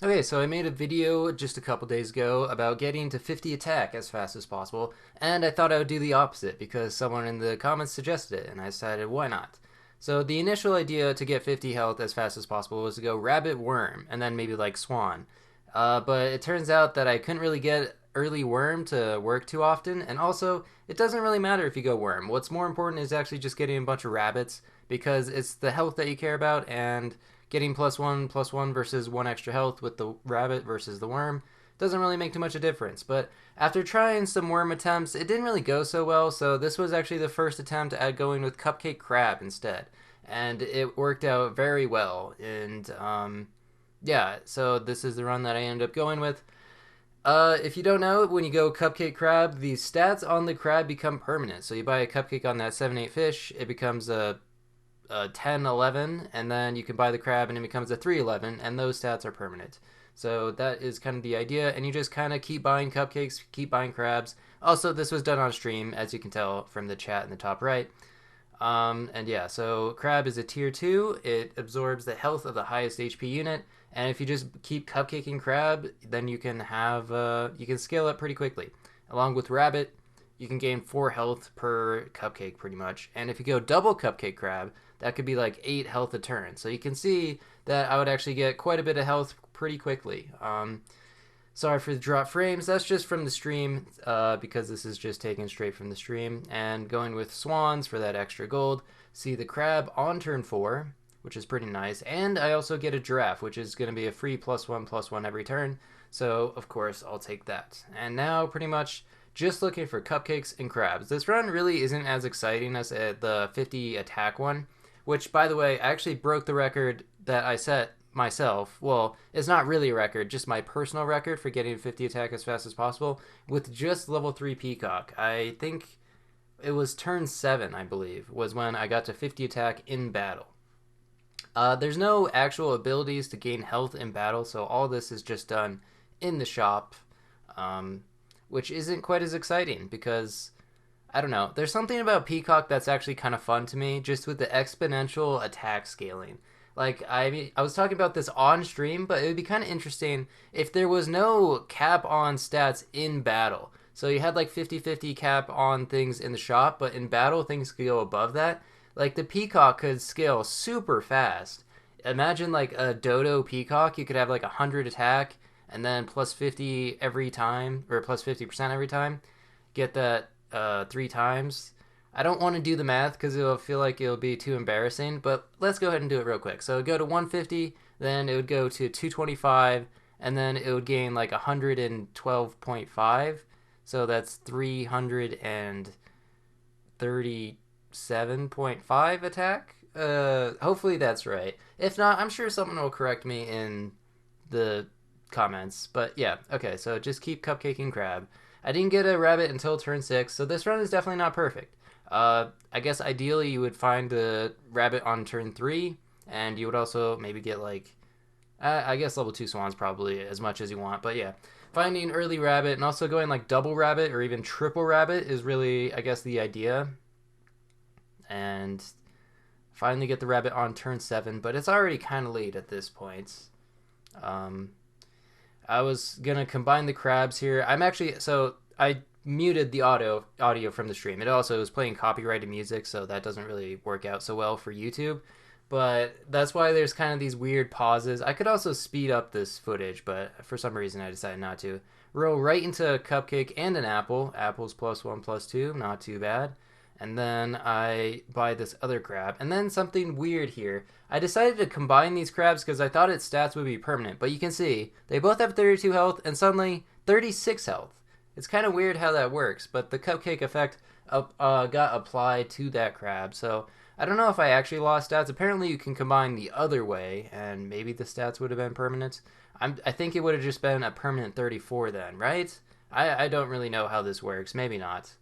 Okay, so I made a video just a couple days ago about getting to 50 attack as fast as possible, and I thought I would do the opposite because someone in the comments suggested it, and I decided why not. So the initial idea to get 50 health as fast as possible was to go rabbit worm, and then maybe like swan. But it turns out that I couldn't really get early worm to work too often, and also it doesn't really matter if you go worm. What's more important is actually just getting a bunch of rabbits because it's the health that you care about, and getting plus one versus one extra health with the rabbit versus the worm doesn't really make too much of a difference. But after trying some worm attempts, it didn't really go so well, so this was actually the first attempt at going with cupcake crab instead. And it worked out very well. And yeah, so this is the run that I ended up going with. If you don't know, when you go cupcake crab, the stats on the crab become permanent. So you buy a cupcake on that 7-8 fish, it becomes a 10-11, and then you can buy the crab and it becomes a 3-11, and those stats are permanent. So that is kind of the idea, and you just kind of keep buying cupcakes, keep buying crabs. Also, this was done on stream, as you can tell from the chat in the top right. And yeah, so crab is a tier 2. It absorbs the health of the highest HP unit, and if you just keep cupcaking crab, then you can scale up pretty quickly. Along with rabbit, you can gain 4 health per cupcake pretty much. And if you go double cupcake crab, that could be like 8 health a turn. So you can see that I would actually get quite a bit of health pretty quickly. Sorry for the drop frames. That's just from the stream because this is just taken straight from the stream. And going with swans for that extra gold. See the crab on turn 4, which is pretty nice. And I also get a giraffe, which is going to be a free plus one every turn. So, of course, I'll take that. And now, pretty much just looking for cupcakes and crabs. This run really isn't as exciting as the 50 attack one, which, by the way, I actually broke the record that I set myself. Well, it's not really a record, just my personal record for getting 50 attack as fast as possible with just level 3 Peacock. I think it was turn 7, I believe, was when I got to 50 attack in battle. There's no actual abilities to gain health in battle, so all this is just done in the shop, um, which isn't quite as exciting because I don't know. There's something about Peacock that's actually kind of fun to me, just with the exponential attack scaling. Like I was talking about this on stream, but it would be kind of interesting if there was no cap on stats in battle. So you had like 50-50 cap on things in the shop, but in battle things could go above that. Like the Peacock could scale super fast. Imagine like a Dodo Peacock, you could have like 100 attack and then plus 50 every time, or plus 50% every time. Get that 3 times. I don't want to do the math because it'll feel like it'll be too embarrassing, but let's go ahead and do it real quick. So go to 150, then it would go to 225, and then it would gain like 112.5. So that's 337.5 attack. Hopefully that's right. If not, I'm sure someone will correct me in the comments. But yeah, okay, so just keep cupcaking crab. I didn't get a rabbit until turn 6, so this run is definitely not perfect. I guess ideally you would find the rabbit on turn 3, and you would also maybe get like, I guess level 2 swans probably as much as you want, but yeah. Finding early rabbit and also going like double rabbit or even triple rabbit is really, I guess, the idea. And finally get the rabbit on turn 7, but it's already kind of late at this point. Um, I was gonna combine the crabs here. I'm actually so I muted the audio from the stream. It also was playing copyrighted music, so that doesn't really work out so well for YouTube. But that's why there's kind of these weird pauses. I could also speed up this footage, but for some reason I decided not to. Roll right into a cupcake and an apple. Apples plus one plus two, not too bad. And then I buy this other crab. And then something weird here. I decided to combine these crabs because I thought its stats would be permanent. But you can see, they both have 32 health and suddenly 36 health. It's kind of weird how that works, but the cupcake effect got applied to that crab. So I don't know if I actually lost stats. Apparently you can combine the other way, and maybe the stats would have been permanent. I think it would have just been a permanent 34 then, right? I don't really know how this works. Maybe not.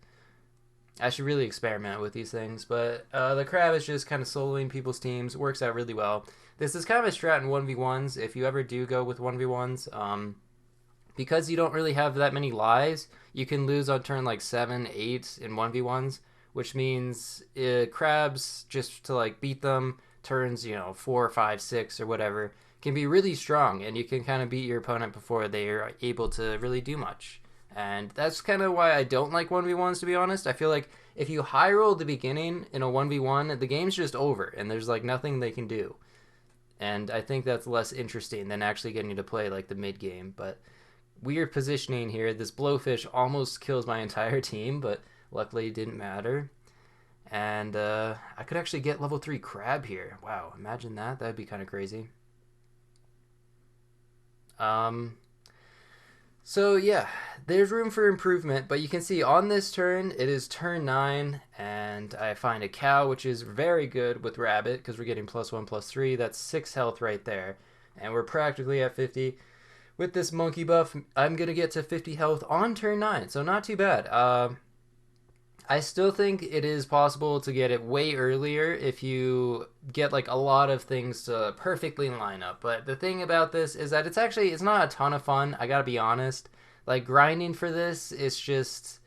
I should really experiment with these things, but the crab is just kind of soloing people's teams. Works out really well. This is kind of a strat in 1v1s if you ever do go with 1v1s. Because you don't really have that many lives, you can lose on turn like 7, 8 in 1v1s, which means crabs, just to like beat them, turns, 4, 5, 6 or whatever, can be really strong, and you can kind of beat your opponent before they are able to really do much. And that's kind of why I don't like 1v1s, to be honest. I feel like if you high roll at the beginning in a 1v1, the game's just over, and there's like nothing they can do. And I think that's less interesting than actually getting to play like the mid game. But weird positioning here. This blowfish almost kills my entire team, but luckily it didn't matter. And I could actually get level 3 crab here. Wow, imagine that. That'd be kind of crazy. So yeah, there's room for improvement, but you can see on this turn, it is turn 9, and I find a cow, which is very good with rabbit, because we're getting +1, +3. That's 6 health right there, and we're practically at 50. With this monkey buff, I'm going to get to 50 health on turn 9, so not too bad. I still think it is possible to get it way earlier if you get like a lot of things to perfectly line up. But the thing about this is that it's not a ton of fun. I gotta be honest. Like grinding for this, it's just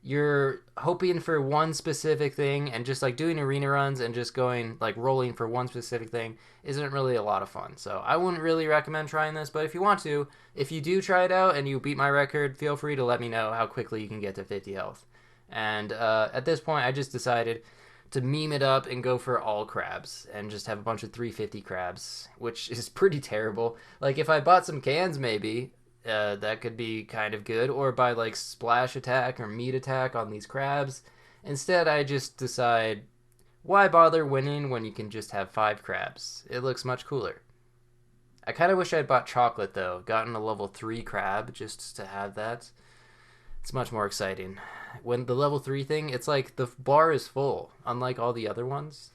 you're hoping for one specific thing, and just like doing arena runs and just going like rolling for one specific thing isn't really a lot of fun. So I wouldn't really recommend trying this, but if you want to, if you do try it out and you beat my record, feel free to let me know how quickly you can get to 50 health. And at this point, I just decided to meme it up and go for all crabs and just have a bunch of 350 crabs, which is pretty terrible. Like, if I bought some cans, maybe that could be kind of good, or buy like splash attack or meat attack on these crabs. Instead, I just decide, why bother winning when you can just have 5 crabs? It looks much cooler. I kind of wish I'd bought chocolate, though, gotten a level 3 crab just to have that. It's much more exciting. When the level 3 thing, it's like the bar is full, unlike all the other ones.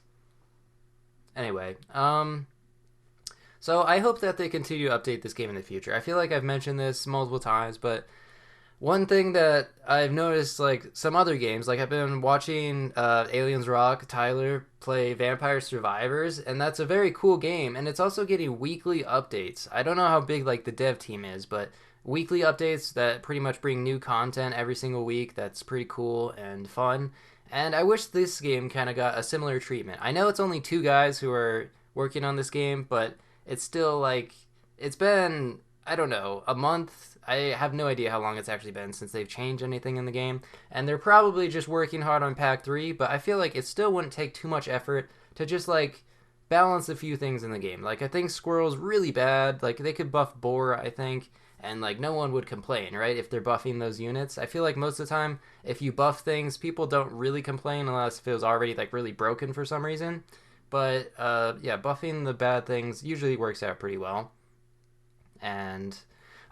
Anyway, so I hope that they continue to update this game in the future. I feel like I've mentioned this multiple times, but one thing that I've noticed, like some other games, like I've been watching Aliens Rock, Tyler play Vampire Survivors, and that's a very cool game, and it's also getting weekly updates. I don't know how big like the dev team is, but weekly updates that pretty much bring new content every single week. That's pretty cool and fun. And I wish this game kind of got a similar treatment. I know it's only 2 guys who are working on this game, but it's still like, it's been, I don't know, a month. I have no idea how long it's actually been since they've changed anything in the game. And they're probably just working hard on Pack 3, but I feel like it still wouldn't take too much effort to just like balance a few things in the game. Like I think Squirrel's really bad. Like they could buff Boar, I think. And like no one would complain, right? If they're buffing those units. I feel like most of the time, if you buff things, people don't really complain unless if it was already like really broken for some reason. But yeah, buffing the bad things usually works out pretty well. And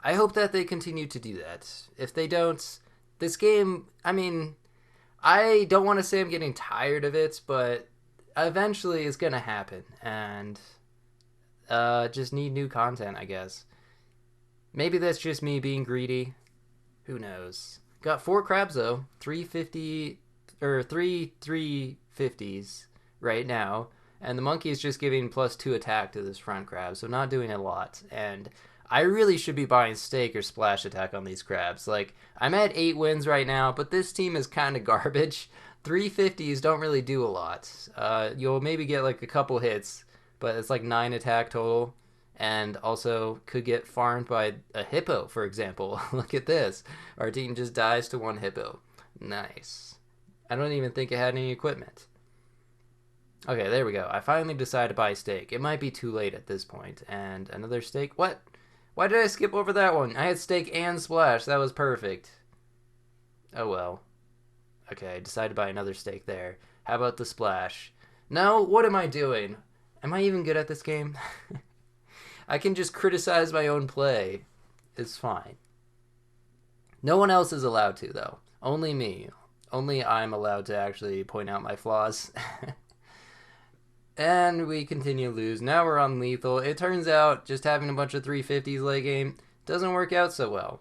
I hope that they continue to do that. If they don't, this game, I mean, I don't want to say I'm getting tired of it, but eventually it's going to happen. And just need new content, I guess. Maybe that's just me being greedy. Who knows? Got 4 crabs though. 350 or 350s right now. And the monkey is just giving +2 attack to this front crab, so not doing a lot. And I really should be buying steak or splash attack on these crabs. Like, I'm at 8 wins right now, but this team is kind of garbage. 350s don't really do a lot. You'll maybe get like a couple hits, but it's like 9 attack total. And also could get farmed by a hippo, for example. Look at this. Our team just dies to 1 hippo. Nice. I don't even think it had any equipment. Okay, there we go. I finally decided to buy steak. It might be too late at this point. And another steak. What? Why did I skip over that one? I had steak and splash. That was perfect. Oh well. Okay, I decided to buy another steak there. How about the splash? No, what am I doing? Am I even good at this game? I can just criticize my own play. It's fine. No one else is allowed to, though. Only me. Only I'm allowed to actually point out my flaws. And we continue to lose. Now we're on lethal. It turns out just having a bunch of 350s late game doesn't work out so well.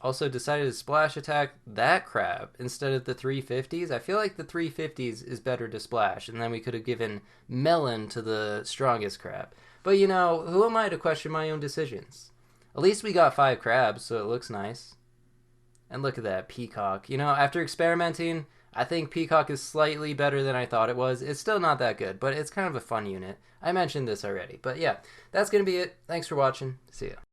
Also decided to splash attack that crab instead of the 350s. I feel like the 350s is better to splash, and then we could have given melon to the strongest crab. But you know, who am I to question my own decisions? At least we got 5 crabs, so it looks nice. And look at that, peacock. You know, after experimenting, I think Peacock is slightly better than I thought it was. It's still not that good, but it's kind of a fun unit. I mentioned this already. But yeah, that's going to be it. Thanks for watching. See ya.